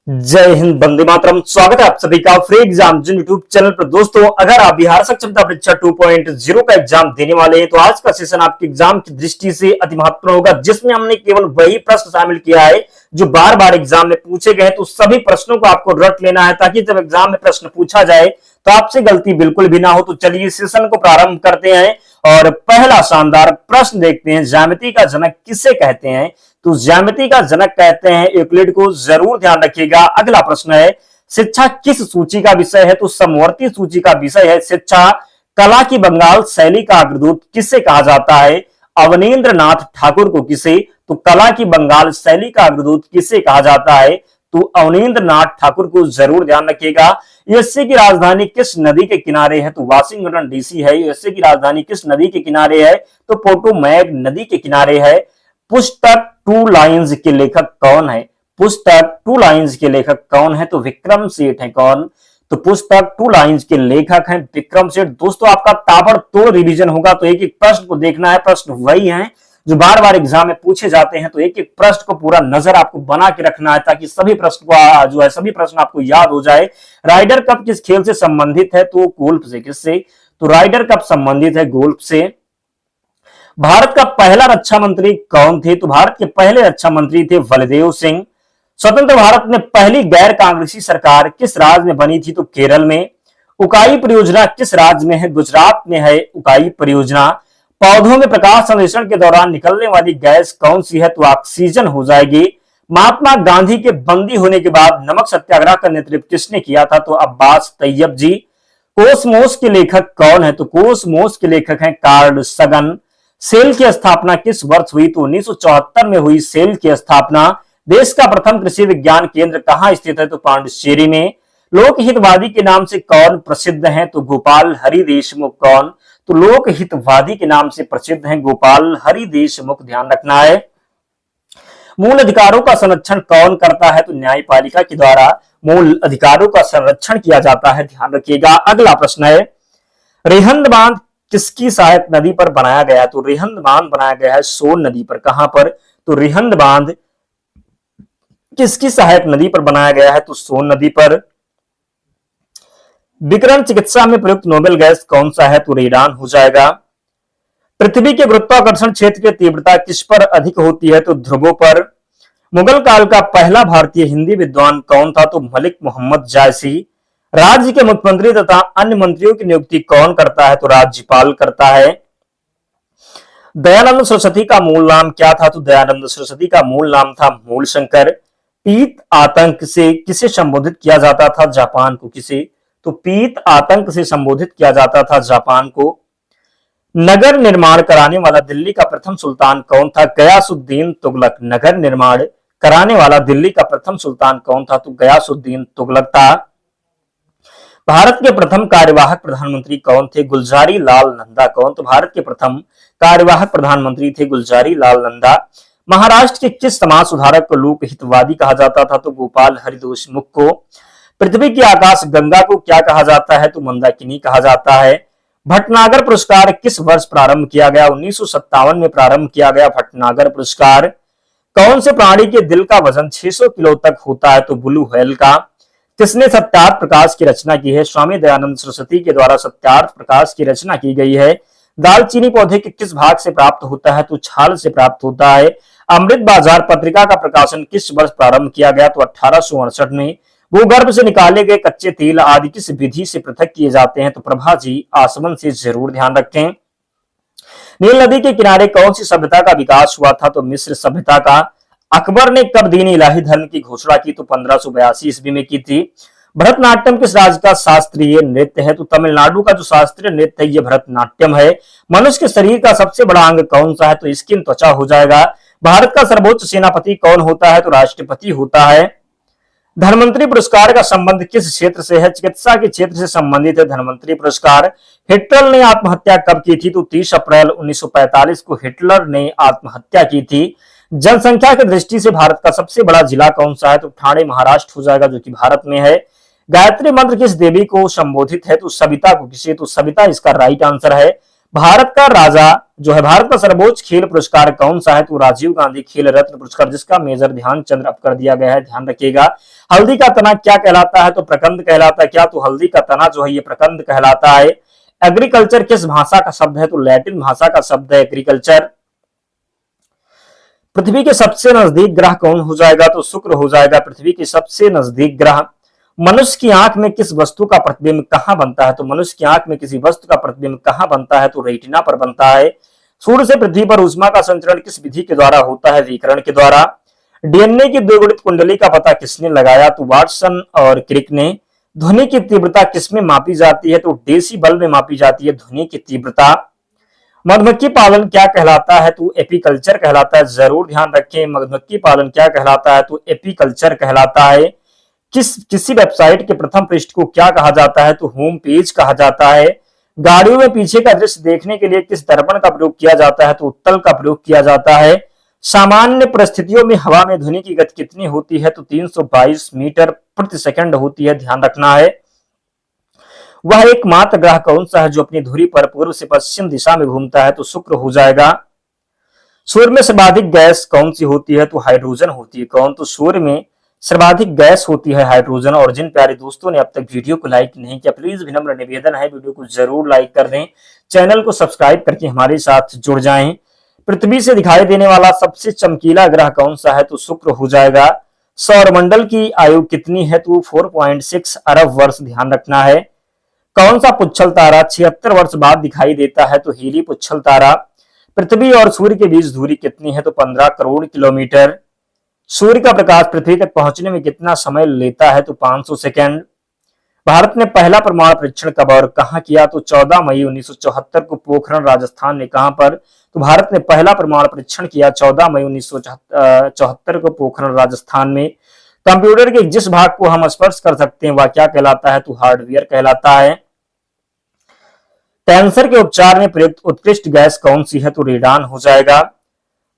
जय हिंद, वंदे मातरम। स्वागत है आप सभी का फ्री एग्जाम जिन यूट्यूब चैनल पर। दोस्तों, अगर आप बिहार सक्षमता परीक्षा 2.0 का एग्जाम देने वाले हैं तो आज का सेशन आपके एग्जाम की दृष्टि से अति महत्वपूर्ण होगा, जिसमें हमने केवल वही प्रश्न शामिल किया है जो बार बार एग्जाम में पूछे गए। तो सभी प्रश्नों को आपको रट लेना है ताकि जब एग्जाम में प्रश्न पूछा जाए तो आपसे गलती बिल्कुल भी ना हो। तो चलिए सेशन को प्रारंभ करते हैं और पहला शानदार प्रश्न देखते हैं। ज्यामिति का जनक किसे कहते हैं? तो ज्यामिति का जनक कहते हैं यूक्लिड को। जरूर ध्यान रखिएगा। अगला प्रश्न है, शिक्षा किस सूची का विषय है? तो समवर्ती सूची का विषय है शिक्षा। कला की बंगाल शैली का अग्रदूत किसे कहा जाता है? अवनींद्र नाथ ठाकुर को। किसे? तो कला की बंगाल शैली का अग्रदूत किसे कहा जाता है? तो अवनींद्र नाथ ठाकुर को। जरूर ध्यान रखिएगा। यूएसए की राजधानी किस नदी के किनारे है? तो वाशिंगटन डीसी है। यूएसए की राजधानी किस नदी के किनारे है? तो पोटोमैक नदी के किनारे है। पुस्तक टू लाइन्स के लेखक कौन है? पुस्तक टू लाइन्स के लेखक कौन है? तो विक्रम सेठ है। कौन? तो पुस्तक टू लाइन्स के लेखक हैं विक्रम सेठ। दोस्तों, आपका ताबड़तोड़ रिवीजन होगा तो एक एक प्रश्न को देखना है। प्रश्न वही हैं जो बार बार एग्जाम में पूछे जाते हैं, तो एक एक प्रश्न को पूरा नजर आपको बना के रखना है ताकि सभी प्रश्न को जो है सभी प्रश्न आपको याद हो जाए। राइडर कप किस खेल से संबंधित है? तो गोल्फ से। किससे? तो राइडर कप संबंधित है गोल्फ से। भारत का पहला रक्षा मंत्री कौन थे? तो भारत के पहले रक्षा मंत्री थे बलदेव सिंह। स्वतंत्र भारत में पहली गैर कांग्रेसी सरकार किस राज्य में बनी थी? तो केरल में। उकाई परियोजना किस राज्य में है? गुजरात में है उकाई परियोजना। पौधों में प्रकाश संश्लेषण के दौरान निकलने वाली गैस कौन सी है? तो ऑक्सीजन हो जाएगी। महात्मा गांधी के बंदी होने के बाद नमक सत्याग्रह का नेतृत्व किसने किया था? तो अब्बास तैयब जी। कोसमोस के लेखक कौन है? तो कोसमोस के लेखक हैं कार्ल सगन। सेल की स्थापना किस वर्ष हुई? तो 1974 में हुई सेल की स्थापना। देश का प्रथम कृषि विज्ञान केंद्र कहां स्थित है? तो पांडिचेरी में। लोकहितवादी के नाम से कौन प्रसिद्ध हैं? तो गोपाल हरि देशमुख। कौन? तो लोकहितवादी के नाम से प्रसिद्ध हैं गोपाल हरि देशमुख। ध्यान रखना है। मूल अधिकारों का संरक्षण कौन करता है? तो न्यायपालिका के द्वारा मूल अधिकारों का संरक्षण किया जाता है। ध्यान रखिएगा। अगला प्रश्न है, रिहंद बांध किसकी सहायक नदी पर बनाया गया है? तो रिहंद बांध बनाया गया है सोन नदी पर। कहां पर? तो रिहंद बांध किसकी सहायक नदी पर बनाया गया है? तो सोन नदी पर। विकिरण चिकित्सा में प्रयुक्त नोबेल गैस कौन सा है? तो रेडान हो जाएगा। पृथ्वी के गुरुत्वाकर्षण क्षेत्र की तीव्रता किस पर अधिक होती है? तो ध्रुवों पर। मुगल काल का पहला भारतीय हिंदी विद्वान कौन था? तो मलिक मोहम्मद जायसी। राज्य के मुख्यमंत्री तथा अन्य मंत्रियों की नियुक्ति कौन करता है? तो राज्यपाल करता है। दयानंद सरस्वती का मूल नाम क्या था? तो दयानंद सरस्वती का मूल नाम था मूलशंकर। पीत आतंक से किसे संबोधित किया जाता था? जापान को। किसे? तो पीत आतंक से संबोधित किया जाता था जापान को। नगर निर्माण कराने वाला दिल्ली का प्रथम सुल्तान कौन था? गयासुद्दीन तुगलक। नगर निर्माण कराने वाला दिल्ली का प्रथम सुल्तान कौन था? तो गयासुद्दीन तुगलक था। भारत के प्रथम कार्यवाहक प्रधानमंत्री कौन थे? गुलजारी लाल नंदा। कौन? तो भारत के प्रथम कार्यवाहक प्रधानमंत्री थे गुलजारी लाल नंदा। महाराष्ट्र के किस समाज सुधारक को लोक हितवादी कहा जाता था? तो गोपाल हरि देशमुख को। पृथ्वी की आकाश गंगा को क्या कहा जाता है? तो मंदाकिनी कहा जाता है। भटनागर पुरस्कार किस वर्ष प्रारंभ किया गया? 1957 में प्रारंभ किया गया भटनागर पुरस्कार। कौन से प्राणी के दिल का वजन 600 किलो तक होता है? तो ब्लू व्हेल का। किसने सत्यार्थ प्रकाश की रचना की है? स्वामी दयानंद सरस्वती के द्वारा सत्यार्थ प्रकाश की रचना की गई है। दालचीनी पौधे के किस भाग से प्राप्त होता है? तो छाल से प्राप्त होता है। अमृत बाजार पत्रिका का प्रकाशन किस वर्ष प्रारंभ किया गया? तो 1868 में। भूगर्भ से निकाले गए कच्चे तेल आदि किस विधि से पृथक किए जाते हैं? तो प्रभा जी आसवन से। जरूर ध्यान रखें। नील नदी के किनारे कौन सी सभ्यता का विकास हुआ था? तो मिस्र सभ्यता का। अकबर ने कब दीन इलाही धर्म की घोषणा की? तो 1582 ईस्वी में की थी। भरतनाट्यम किस राज्य का शास्त्रीय नृत्य है? तो तमिलनाडु का जो शास्त्रीय नृत्य है ये भरतनाट्यम है। मनुष्य के शरीर का सबसे बड़ा अंग कौन सा है? तो स्किन, त्वचा हो जाएगा। भारत का सर्वोच्च सेनापति कौन होता है? तो राष्ट्रपति होता है। धनवंतरी पुरस्कार का संबंध किस क्षेत्र से है? चिकित्सा के क्षेत्र से संबंधित है धनवंतरी पुरस्कार। हिटलर ने आत्महत्या कब की थी? तो 30 अप्रैल 1945 को हिटलर ने आत्महत्या की थी। जनसंख्या की दृष्टि से भारत का सबसे बड़ा जिला कौन सा है? तो ठाणे महाराष्ट्र हो जाएगा, जो कि भारत में है। गायत्री मंत्र किस देवी को संबोधित है? तो सविता को। किसे? तो सविता इसका राइट आंसर है। भारत का राजा जो है, भारत का सर्वोच्च खेल पुरस्कार कौन सा है? तो राजीव गांधी खेल रत्न पुरस्कार, जिसका मेजर ध्यानचंद अब कर दिया गया है, ध्यान रखिएगा। हल्दी का तना क्या कहलाता है? तो प्रकंद कहलाता है। क्या? तो हल्दी का तना जो है ये प्रकंद कहलाता है। एग्रीकल्चर किस भाषा का शब्द है? तो लैटिन भाषा का शब्द है एग्रीकल्चर। पृथ्वी के सबसे नजदीक ग्रह कौन हो जाएगा? तो शुक्र हो जाएगा पृथ्वी के सबसे नजदीक ग्रह। मनुष्य की आंख में किस वस्तु का प्रतिबिंब कहां बनता है? तो मनुष्य की आंख में किसी वस्तु का प्रतिबिंब कहां बनता है? तो रेटिना पर बनता है। सूर्य से पृथ्वी पर ऊष्मा का संचरण किस विधि के द्वारा होता है? विकिरण के द्वारा। डीएनए की द्विगुणित कुंडली का पता किसने लगाया? तो वाटसन और क्रिक ने। ध्वनि की तीव्रता किसमें मापी जाती है? तो डेसिबल में मापी जाती है ध्वनि की तीव्रता। मधुमक्खी पालन क्या कहलाता है? तो एपीकल्चर कहलाता है। जरूर ध्यान रखें, मधुमक्खी पालन क्या कहलाता है? तो एपीकल्चर कहलाता है। किसी वेबसाइट के प्रथम पृष्ठ को क्या कहा जाता है? तो होम पेज कहा जाता है। गाड़ियों में पीछे का दृश्य देखने के लिए किस दर्पण का प्रयोग किया जाता है? तो उत्तल का प्रयोग किया जाता है। सामान्य परिस्थितियों में हवा में ध्वनि की गति कितनी होती है? तो 322 मीटर प्रति सेकंड होती है, ध्यान रखना है। वह एकमात्र ग्रह कौन सा है जो अपनी धुरी पर पूर्व से पश्चिम दिशा में घूमता है? तो शुक्र हो जाएगा। सूर्य में सर्वाधिक गैस कौन सी होती है? तो हाइड्रोजन होती है। कौन? तो सूर्य में सर्वाधिक गैस होती है हाइड्रोजन। और जिन प्यारे दोस्तों ने अब तक वीडियो को लाइक नहीं किया, प्लीज विनम्र निवेदन है वीडियो को जरूर लाइक कर दें, चैनल को सब्सक्राइब करके हमारे साथ जुड़ जाएं। पृथ्वी से दिखाई देने वाला सबसे चमकीला ग्रह कौन सा है? तो शुक्र हो जाएगा। सौरमंडल की आयु कितनी है? तो 4.6 अरब वर्ष, ध्यान रखना है। कौन सा पुच्छल तारा 76 वर्ष बाद दिखाई देता है? तो हीली पुच्छल तारा। पृथ्वी और सूर्य के बीच दूरी कितनी है? तो 15 करोड़ किलोमीटर। सूर्य का प्रकाश पृथ्वी तक पहुंचने में कितना समय लेता है? तो 500 सेकेंड। भारत ने पहला परमाणु परीक्षण कब और कहां किया? तो 14 मई 1974 को पोखरण राजस्थान ने। कहां पर? तो भारत ने पहला परमाणु परीक्षण किया 14 मई 1974 को पोखरण राजस्थान में। कंप्यूटर के जिस भाग को हम स्पर्श कर सकते हैं वह क्या कहलाता है? तो हार्डवेयर कहलाता है। कैंसर के उपचार में प्रयुक्त उत्कृष्ट गैस कौन सी है? तो रेडान हो जाएगा।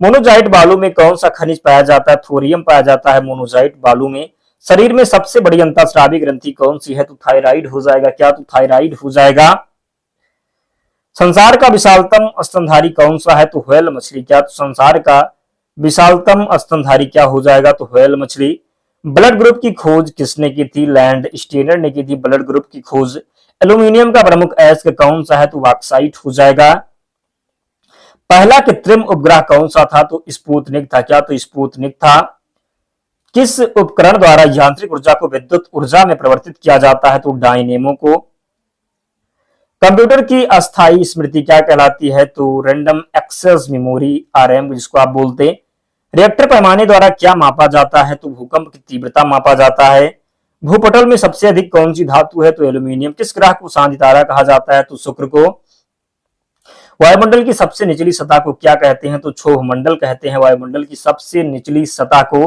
मोनोजाइट बालू में कौन सा खनिज पाया जाता है? थोरियम पाया जाता है मोनोजाइट बालू में। शरीर में सबसे बड़ी अंतःस्रावी ग्रंथि कौन सी है? तो थायराइड हो जाएगा। क्या? तो थायराइड हो जाएगा। संसार का विशालतम स्तनधारी कौन सा है? तो व्हेल मछली। क्या? तो संसार का विशालतम स्तनधारी क्या हो जाएगा? तो व्हेल मछली। ब्लड ग्रुप की खोज किसने की थी? लैंड स्टेनर ने की थी ब्लड ग्रुप की खोज। एल्यूमिनियम का प्रमुख अयस्क कौन सा है? तो बॉक्साइट हो जाएगा। पहला कृत्रिम उपग्रह कौन सा था? तो स्पुतनिक था। क्या? तो स्पुतनिक था। किस उपकरण द्वारा यांत्रिक ऊर्जा को विद्युत ऊर्जा में परिवर्तित किया जाता है? तो डायनेमो को। कंप्यूटर की अस्थायी स्मृति क्या कहलाती है? तो रैंडम एक्सेस मेमोरी, आरएम जिसको आप बोलते हैं। रिएक्टर पैमाने द्वारा क्या मापा जाता है? तो भूकंप की तीव्रता मापा जाता है। भूपटल में सबसे अधिक कौन सी धातु है? तो एल्यूमिनियम। किस ग्रह को शांति तारा कहा जाता है? तो शुक्र को। वायुमंडल की सबसे निचली सतह को क्या कहते हैं? तो क्षोभ मंडल कहते हैं वायुमंडल की सबसे निचली सतह को।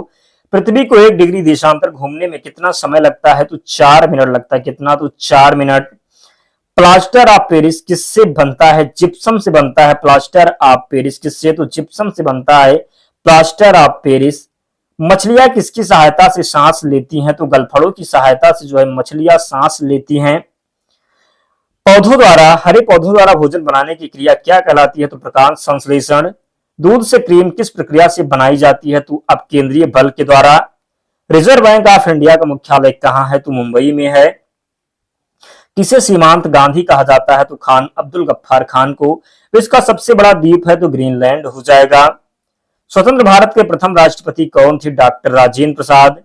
पृथ्वी को 1 डिग्री देशांतर घूमने में कितना समय लगता है? तो 4 मिनट लगता है। कितना? तो 4 मिनट। प्लास्टर ऑफ पेरिस किससे बनता है? जिप्सम से बनता है। प्लास्टर ऑफ पेरिस किससे? तो जिप्सम से बनता है प्लास्टर ऑफ पेरिस। मछलियां किसकी सहायता से सांस लेती हैं? तो गलफड़ों की सहायता से जो है मछलियां सांस लेती हैं। हरे पौधों द्वारा भोजन बनाने की क्रिया क्या कहलाती है? तो प्रकाश संश्लेषण। दूध से क्रीम किस प्रक्रिया से बनाई जाती है? तो अपकेंद्रीय बल के द्वारा। रिजर्व बैंक ऑफ इंडिया का मुख्यालय कहां है? तो मुंबई में है। किसे सीमांत गांधी कहा जाता है? तो खान अब्दुल गफ्फार खान को। विश्व का सबसे बड़ा द्वीप है? तो ग्रीनलैंड हो जाएगा। स्वतंत्र भारत के प्रथम राष्ट्रपति कौन थे? डॉक्टर राजेंद्र प्रसाद।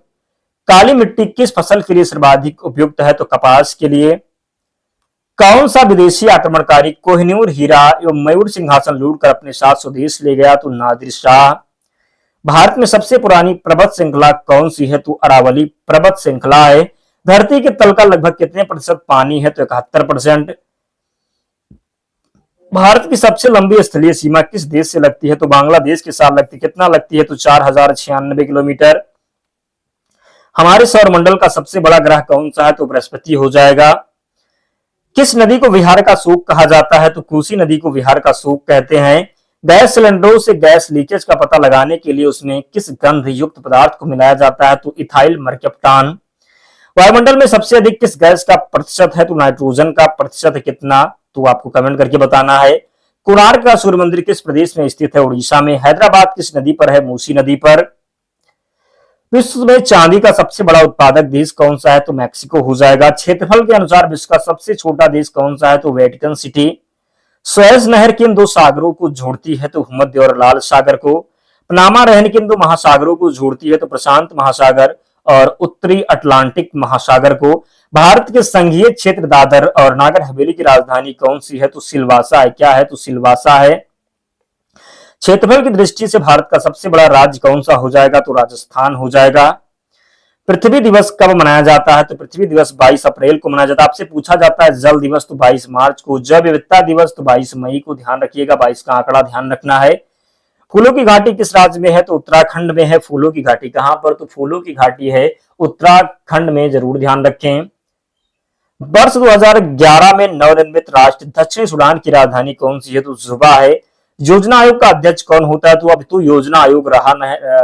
काली मिट्टी किस फसल के लिए सर्वाधिक उपयुक्त है? तो कपास के लिए। कौन सा विदेशी आक्रमणकारी कोहिनूर हीरा एवं मयूर सिंहासन लूटकर अपने साथ स्वदेश ले गया? तो नादिर शाह। भारत में सबसे पुरानी पर्वत श्रृंखला कौन सी है? तो अरावली पर्वत श्रृंखला है। धरती के तल का लगभग कितने प्रतिशत पानी है? तो 71%। भारत की सबसे लंबी स्थलीय सीमा किस देश से लगती है? तो बांग्लादेश के साथ लगती है। कितना लगती है? तो 4096 किलोमीटर। हमारे सौरमंडल का सबसे बड़ा ग्रह कौन सा है? तो बृहस्पति हो जाएगा। किस नदी को विहार का सूख कहा जाता है? तो कोसी नदी को विहार का सूख कहते हैं। गैस सिलेंडरों से गैस लीकेज का पता लगाने के लिए उसमें किस गंध युक्त पदार्थ को मिलाया जाता है? तो इथाइल मरकप्टान। वायुमंडल में सबसे अधिक किस गैस का प्रतिशत है? तो नाइट्रोजन का प्रतिशत कितना? तो आपको कमेंट करके बताना है। कोणार्क का सूर्य मंदिर किस प्रदेश में स्थित है? उड़ीसा में। हैदराबाद किस नदी पर है? मूसी नदी पर। विश्व में चांदी का सबसे बड़ा उत्पादक देश कौन सा है? तो मैक्सिको हो जाएगा। क्षेत्रफल के अनुसार विश्व का सबसे छोटा देश कौन सा है? तो वेटिकन सिटी। सुएज नहर किन दो सागरों को जोड़ती है? तो भूमध्य और लाल सागर को। पनामा नहर किन दो महासागरों को जोड़ती है? तो प्रशांत महासागर और उत्तरी अटलांटिक महासागर को। भारत के संघीय क्षेत्र दादर और नागर हवेली की राजधानी कौन सी है? तो सिलवासा है। क्या है? तो सिलवासा है। क्षेत्रफल की दृष्टि से भारत का सबसे बड़ा राज्य कौन सा हो जाएगा? तो राजस्थान हो जाएगा। पृथ्वी दिवस कब मनाया जाता है? तो पृथ्वी दिवस 22 अप्रैल को मनाया जाता है। आपसे पूछा जाता है जल दिवस तो 22 मार्च को, जैव विविधता दिवस तो 22 मई को। ध्यान रखिएगा, 22 का आंकड़ा ध्यान रखना है। फूलों की घाटी किस राज्य में है? तो उत्तराखंड में है। फूलों की घाटी कहां पर? तो फूलों की घाटी है उत्तराखंड में, जरूर ध्यान रखें। वर्ष 2011 में नवनिर्मित राष्ट्र दक्षिण सूडान की राजधानी कौन सी है? तो जुबा है। योजना आयोग का अध्यक्ष कौन होता है? तो अब तो योजना आयोग रहा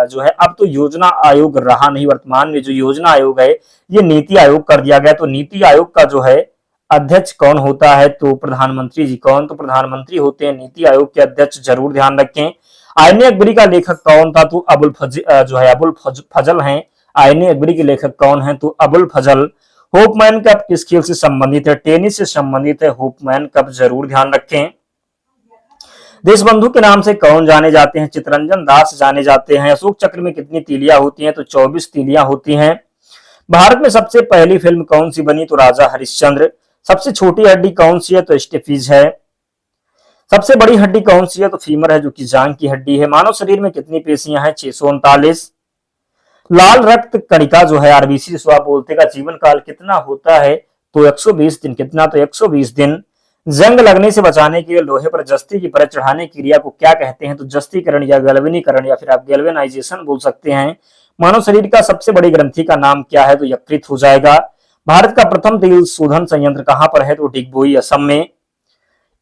जो है, अब तो योजना आयोग रहा नहीं। वर्तमान में जो योजना आयोग है ये नीति आयोग कर दिया गया। तो नीति आयोग का जो है अध्यक्ष कौन होता है? तो प्रधानमंत्री जी। कौन? तो प्रधानमंत्री होते हैं नीति आयोग के अध्यक्ष, जरूर ध्यान रखें। आईने अकबरी का लेखक कौन था? तो अबुल फजल हैं। आईने अकबरी के लेखक कौन है? तो अबुल फजल। होपमैन कप किस खेल से संबंधित है? टेनिस से संबंधित है होपमैन कप, जरूर ध्यान रखें। देशबंधु के नाम से कौन जाने जाते हैं? चित्तरंजन दास जाने जाते हैं। अशोक चक्र में कितनी तीलियां होती हैं? तो 24 तीलियां होती हैं। भारत में सबसे पहली फिल्म कौन सी बनी? तो राजा हरिश्चंद्र। सबसे छोटी हड्डी कौन सी है? तो स्टेफीज है। सबसे बड़ी हड्डी कौन सी है? तो फीमर है, जो कि जांग की हड्डी है। मानव शरीर में कितनी पेशियां हैं? 639। लाल रक्त कणिका जो है आरबीसी जिसको आप बोलते का जीवन काल कितना होता है? तो 120 दिन। कितना? तो 120 दिन। जंग लगने से बचाने के लिए लोहे पर जस्ती की परत चढ़ाने की क्रिया को क्या कहते हैं? तो जस्तीकरण या गैल्वेनीकरण, या फिर आप गैल्वेनाइजेशन बोल सकते हैं। मानव शरीर का सबसे बड़ी ग्रंथि का नाम क्या है? तो यकृत हो जाएगा। भारत का प्रथम तेल शोधन संयंत्र कहां पर है? तो डिगबोई, असम में।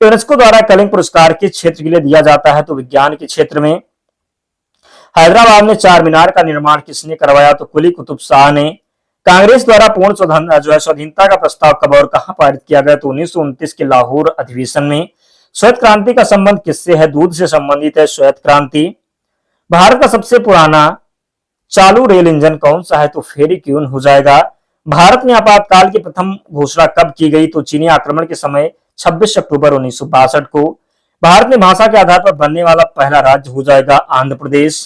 यूनेस्को द्वारा कलिंग पुरस्कार किस क्षेत्र के लिए दिया जाता है? तो विज्ञान के क्षेत्र में। हैदराबाद में चार मीनार का निर्माण किसने करवाया? तो कुली कुतुब शाह ने। कांग्रेस द्वारा पूर्ण स्वाधीनता का प्रस्ताव कब और कहां पारित किया गया? तो 1929 के लाहौर अधिवेशन में। श्वेत क्रांति का संबंध किससे है? दूध से संबंधित है श्वेत क्रांति। भारत का सबसे पुराना चालू रेल इंजन कौन सा है? तो फेरी क्यून हो जाएगा। भारत में आपातकाल की प्रथम घोषणा कब की गई? तो चीनी आक्रमण के समय 26 अक्टूबर 1962 को। भारत में भाषा के आधार पर बनने वाला पहला राज्य हो जाएगा आंध्र प्रदेश।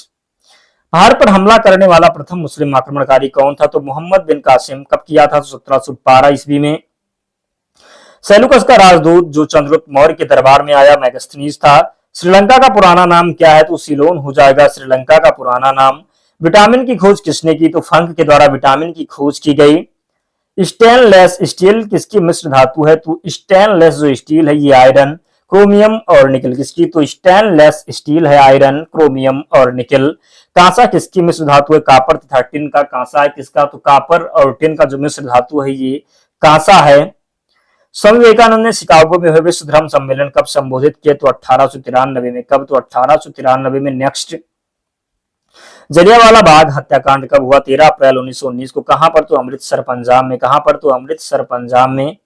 भारत पर हमला करने वाला प्रथम मुस्लिम आक्रमणकारी कौन था? तो मोहम्मद बिन कासिम। कब किया था? तो 1712 ईस्वी में। सेलुकस का राजदूत जो चंद्रगुप्त मौर्य के दरबार में आया मैगस्थनीज था। श्रीलंका का पुराना नाम क्या है? तो सिलोन हो जाएगा श्रीलंका का पुराना नाम। विटामिन की खोज किसने की? तो फंक के द्वारा विटामिन की खोज की गई। स्टेनलेस स्टील किसकी मिश्र धातु है? तो स्टेनलेस जो स्टील है ये आयरन, क्रोमियम और निकल किसकी? तो स्टेनलेस स्टील है आयरन, क्रोमियम और निकल। कांसा किसकी मिश्र धातु है? कापर तथा टिन का। कांसा है किसका? तो कापर और टिन का जो मिश्र धातु है ये कांसा है। स्वामी विवेकानंद ने शिकागो में हुए विश्व धर्म सम्मेलन कब संबोधित किया? तो 1893 में। कब? तो 1893 में। नेक्स्ट, जलियांवाला बाग हत्याकांड कब हुआ? 13 अप्रैल 1919 को। कहां पर? तो अमृतसर पंजाब में। कहां पर? तो अमृतसर पंजाब में।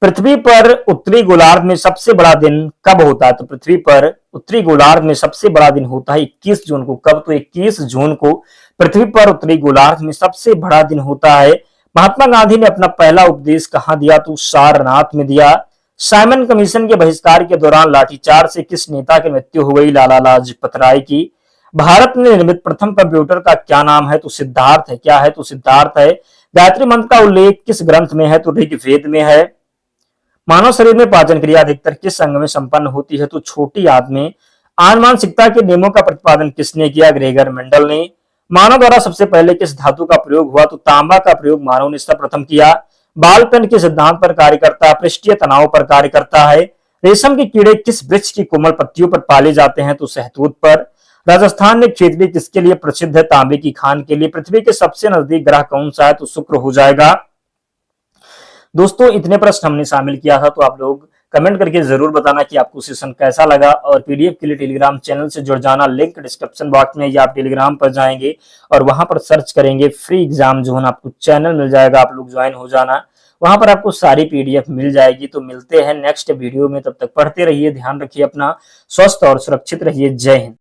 पृथ्वी पर उत्तरी गोलार्ध में सबसे बड़ा दिन कब होता है? तो पृथ्वी पर उत्तरी गोलार्ध में सबसे बड़ा दिन होता है 21 जून को। कब? तो 21 जून को पृथ्वी पर उत्तरी गोलार्ध में सबसे बड़ा दिन होता है। महात्मा गांधी ने अपना पहला उपदेश कहां दिया? तो सारनाथ में दिया। साइमन कमीशन के बहिष्कार के दौरान लाठीचार्ज से किस नेता की मृत्यु हो गई? लाला लाजपत राय की। भारत में निर्मित प्रथम कंप्यूटर का क्या नाम है? तो सिद्धार्थ है। क्या है? तो सिद्धार्थ है। गायत्री मंत्र का उल्लेख किस ग्रंथ में है? तो ऋग्वेद में है। मानव शरीर में पाचन क्रिया अधिकतर किस अंग में संपन्न होती है? तो छोटी आंत में। आनुवंशिकता के नियमों का प्रतिपादन किसने किया? ग्रेगर मेंडल ने। मानव द्वारा सबसे पहले किस धातु का प्रयोग हुआ? तो तांबा का प्रयोग मानव ने सर्वप्रथम किया। बाल पेन के सिद्धांत पर कार्य करता है, पृष्ठीय तनाव पर कार्य करता है। रेशम के कीड़े किस वृक्ष की कोमल पत्तियों पर पाले जाते हैं? तो सहतूत पर। राजस्थान में खेतड़ी किसके लिए प्रसिद्ध है? तांबे की खान के लिए। पृथ्वी के सबसे नजदीक ग्रह कौन सा है? तो शुक्र हो जाएगा। दोस्तों इतने प्रश्न हमने शामिल किया था, तो आप लोग कमेंट करके जरूर बताना कि आपको सेशन कैसा लगा। और पीडीएफ के लिए टेलीग्राम चैनल से जुड़ जाना, लिंक डिस्क्रिप्शन बॉक्स में, या आप टेलीग्राम पर जाएंगे और वहां पर सर्च करेंगे फ्री एग्जाम जोन, आपको चैनल मिल जाएगा, आप लोग ज्वाइन हो जाना। वहां पर आपको सारी पीडीएफ मिल जाएगी। तो मिलते हैं नेक्स्ट वीडियो में, तब तक पढ़ते रहिए, ध्यान रखिए अपना, स्वस्थ और सुरक्षित रहिए। जय हिंद।